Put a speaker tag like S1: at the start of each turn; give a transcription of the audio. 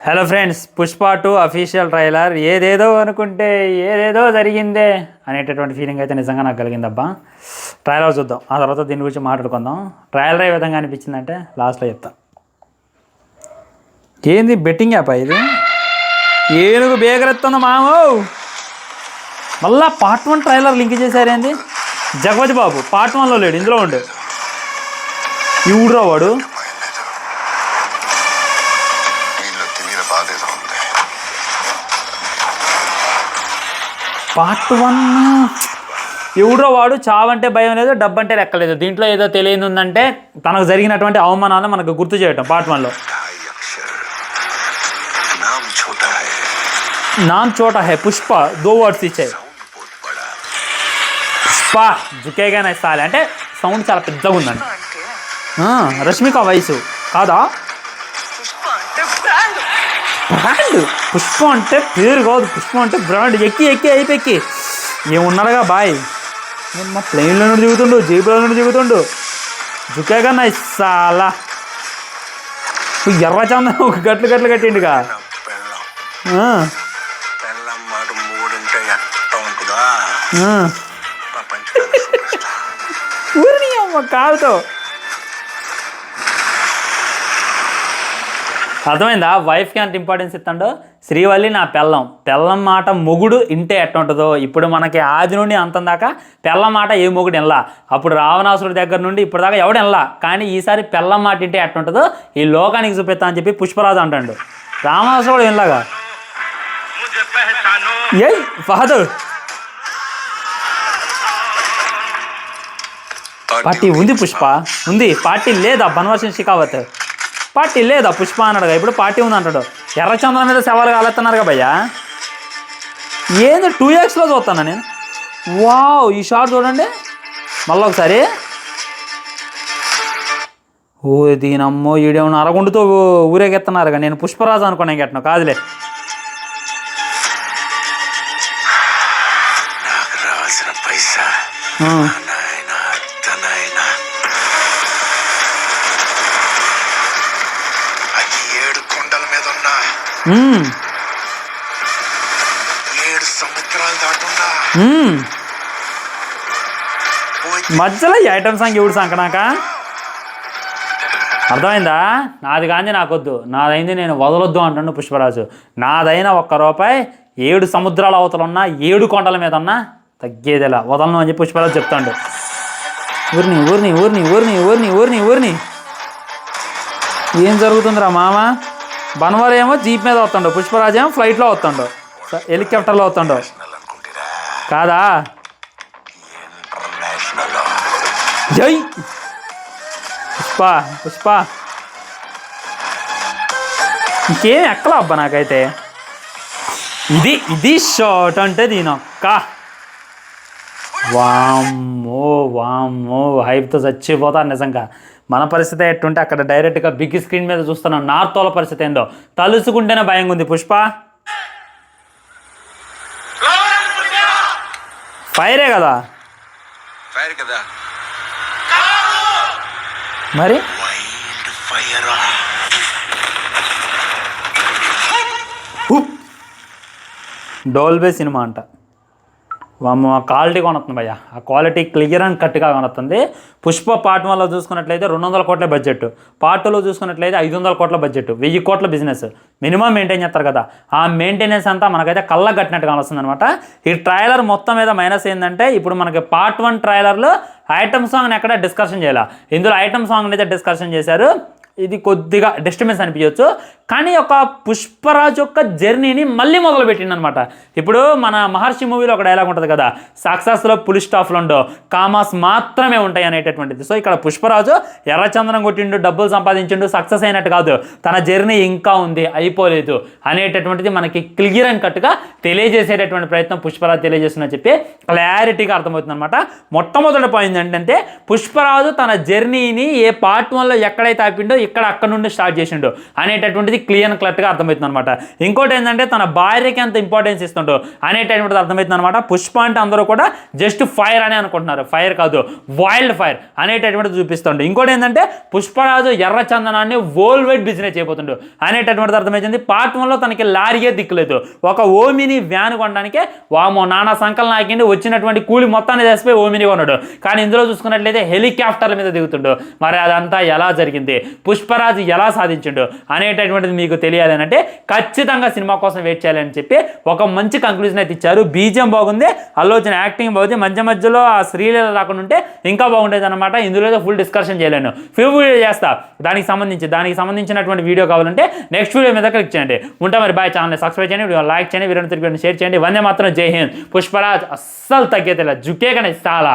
S1: Hello friends, Pushpa 2 official trailer. ఏదేదో అనుకుంటే ఏదేదో జరిగిందే అనేటటువంటి ఫీలింగ్ అయితే నిజంగా నాకు కలిగిందబ్బా. ట్రైలర్ చూద్దాం, ఆ తర్వాత దీని గురించి మాట్లాడుకుందాం. ట్రైలర్ ఏ విధంగా అనిపించిందంటే లాస్ట్లో చెప్తా. ఏంది బెట్టింగ్ యాప్ ఇది? ఏనుగు బేగరెత్తుంది మామో. మళ్ళా పార్ట్ 1 ట్రైలర్ లింక్ చేశారేంది? జగవతి బాబు పార్ట్ 1లో లేడు, ఇందులో ఉండు. ఇవుడురా వాడు. పార్ట్ 1 ఎవడో వాడు. చావంటే భయం లేదు, డబ్బంటే లెక్కలేదు. దీంట్లో ఏదో తెలియదు ఉందంటే తనకు జరిగినటువంటి అవమానాలను మనకు గుర్తు చేయటం. పార్ట్ 1లో నామ్ చోటా హై పుష్ప 2 వర్డ్స్ ఇచ్చాయి. పుష్ప జుకేగా ఇస్తాలి అంటే సౌండ్ చాలా పెద్దగా ఉందండి. రష్మిక వయసు కాదా? బ్రాండ్ పుష్ప అంటే పేరు కాదు, పుష్ప అంటే బ్రాండ్. ఎక్కి అయిపోయి ఏమున్నాడుగా బాయ్. మా ప్లేన్లో నుండి దిగుతుండు, జీపులో నుండి దిగుతుండు. జుకేగా ఇస్తాలా ఎర్రచందనం ఒక గట్లు కట్టిండుగా. ఊరిని అమ్మ కాలుతో అర్థమైందా? వైఫ్కి అంత ఇంపార్టెన్స్ ఇస్తాడో. శ్రీవల్లి నా పెళ్ళం మాట మొగుడు ఇంటే ఎట్టుంటుందో. ఇప్పుడు మనకి ఆది నుండి అంతం దాకా పెళ్ళం మాట ఏ మొగుడు ఎనలా. అప్పుడు రావణాసురుడి దగ్గర నుండి ఇప్పుడు దాకా ఎవడు ఎనలా. కానీ ఈసారి పెళ్ళం మాట ఇంటే ఎట్టుంటుందో ఈ లోకానికి చూపిస్తా అని చెప్పి పుష్పరాజు అంటాడు. రావణాసురుడు ఎనలాగా ఏ ఫహద్ పార్టీ ఉంది, పుష్ప ఉంది. పార్టీ లేదా బన్వాసింగ్ షికావత్? పార్టీ లేదా పుష్ప అన్నాడుగా, ఇప్పుడు పార్టీ ఉంది అంటాడు. ఎర్రచంద్రం మీద సవాలు కాలేస్తున్నారుగా భయ్యా. ఏంది 2xలో చూస్తాను నేను. వావ్, ఈ షాట్ చూడండి మళ్ళీ ఒకసారి. ఓ దీనమ్మో, ఈడేమన్నా అరగుండుతో ఊరేగెత్తన్నారుగా. నేను పుష్పరాజు అనుకున్నా, ఇంకెట్టను కాదులే. మధ్యలో ఈ ఐటమ్ సాంగ్ ఎవడు సంకనాక అర్థమైందా? నాది కానీ నాకొద్దు, నాదైంది నేను వదలొద్దు అంటాడు పుష్పరాజు. నాదైన ₹1 7 సముద్రాల అవతల ఉన్నా 7 కొండల మీద ఉన్నా తగ్గేదిలా వదలను అని చెప్పి పుష్పరాజు చెప్తాడు. ఊరిని ఏం జరుగుతుందిరా మామ? బన్వర్ ఏమో జీప్ మీద వస్తాడు, పుష్పరాజు ఏమో ఫ్లైట్లో వస్తాడు, హెలికాప్టర్లో వస్తాడు కాదా? జై పుష్ప ఇంకేం ఎక్కలా అబ్బా నాకైతే. ఇది షార్ట్ అంటే దీనొక్క వామ్మో హైప్తో చచ్చిపోతారు నిజంగా. మన పరిస్థితి ఎట్టుంటే అక్కడ డైరెక్ట్గా బిగ్ స్క్రీన్ మీద చూస్తున్నాం. నార్త్ వాళ్ళ పరిస్థితి ఏందో తలుసుకుంటేనే భయంగా ఉంది. పుష్ప ఫైరే కదా మరి. డోల్బే సినిమా అంట. క్వాలిటీ కొనుతుంది భయ్య. ఆ క్వాలిటీ క్లియర్ అండ్ కట్గా కొనుతుంది. పుష్ప పార్ట్ 1లో చూసుకున్నట్లయితే 200 కోట్ల బడ్జెట్, పార్ట్ 2లో చూసుకున్నట్లయితే 500 కోట్ల బడ్జెట్, 1000 కోట్ల బిజినెస్ మినిమం మెయింటైన్ చేస్తారు కదా. ఆ మెయింటెనెన్స్ అంతా మనకైతే కళ్ళ కట్టినట్టుగా వస్తుంది అనమాట. ఈ ట్రైలర్ మొత్తం మీద మైనస్ ఏంటంటే ఇప్పుడు మనకి పార్ట్ 1 ట్రైలర్లో ఐటమ్ సాంగ్ని ఎక్కడ డిస్కషన్ చేయాలి. ఇందులో ఐటమ్ సాంగ్ని అయితే డిస్కషన్ చేశారు. ఇది కొద్దిగా డిస్టర్బెన్స్ అనిపించవచ్చు. కానీ ఒక పుష్పరాజ్ యొక్క జర్నీని మళ్ళీ మొదలుపెట్టింది అనమాట. ఇప్పుడు మన మహర్షి మూవీలో ఒక డైలాగ్ ఉంటుంది కదా, సక్సెస్లో పులి స్టాఫ్లు ఉండవు, కామాస్ మాత్రమే ఉంటాయి అనేటటువంటిది. సో ఇక్కడ పుష్పరాజు ఎర్రచందనం కొట్టిండు, డబ్బులు సంపాదించిండు, సక్సెస్ అయినట్టు కాదు, తన జర్నీ ఇంకా ఉంది, అయిపోలేదు అనేటటువంటిది మనకి క్లియర్ అండ్ కట్గా తెలియజేసేటటువంటి ప్రయత్నం పుష్పరాజు తెలియజేస్తుందని చెప్పి క్లారిటీగా అర్థమవుతుంది అనమాట. మొట్టమొదటి పాయింట్ ఏంటంటే పుష్పరాజు తన జర్నీని ఏ పార్ట్ 1లో ఎక్కడైతే ఆపిండో ఇక్కడ అక్కడ నుండి స్టార్ట్ చేసిండు అనేటటువంటిది క్లియర్ కరెక్ట్గా అర్థమవుతుంది అనమాట. ఇంకోటి ఏంటంటే తన భార్యకి ఎంత ఇంపార్టెన్స్ ఇస్తుండో అనేటటువంటిది అర్థమవుతుంది అనమాట. పుష్ప అంటే అందరూ కూడా జస్ట్ ఫైర్ అని అనుకుంటున్నారు, ఫైర్ కాదు వైల్డ్ ఫైర్ అనేటటువంటిది చూపిస్తుండు. ఇంకోటి ఏంటంటే పుష్పరాజు ఎర్ర చందనాన్ని వరల్డ్ వైడ్ బిజినెస్ చేయబోతుండు అనేటటువంటిది అర్థమైంది. పార్ట్ 1లో తనకి లారీయే దిక్కులేదు, ఒక ఓమిని వ్యాన్ కొనడానికే వామో నానా సంకలనం ఆకిండి వచ్చినటువంటి కూలి మొత్తాన్ని చేసిపోయి ఓమిని కొన్నాడు. కానీ ఇందులో చూసుకున్నట్లయితే హెలికాప్టర్ల మీద దిగుతుండు. మరి అదంతా ఎలా జరిగింది, పుష్పరాజు ఎలా సాధించిండు అనేటటువంటిది మీకు తెలియాలి అంటే ఖచ్చితంగా సినిమా కోసం వెయిట్ చేయాలని చెప్పి ఒక మంచి కంక్లూజన్ అయితే ఇచ్చారు. బీజియం బాగుంది, అల్లు అర్జున్ యాక్టింగ్ బాగుంది, మధ్య మధ్యలో ఆ శ్రీలీల రాకుండా ఉంటే ఇంకా బాగుండేది అనమాట. ఇందులో ఫుల్ డిస్కషన్ చేయలేను, ఫిల్మ్ వీడియో చేస్తా దానికి సంబంధించినటువంటి వీడియో కావాలంటే నెక్స్ట్ వీడియో మీద క్లిక్ చేయండి. ఉంటా మరి బాయ్. ఛానల్ సబ్స్క్రైబ్ చేయండి, వీడియో లైక్ చేయండి, వీడియో తిరిగి షేర్ చేయండి. వందే మాత్రం జై హింద్. పుష్పరాజ్ అస్సలు తగ్గేదిలా, జుకేగానే చాలా.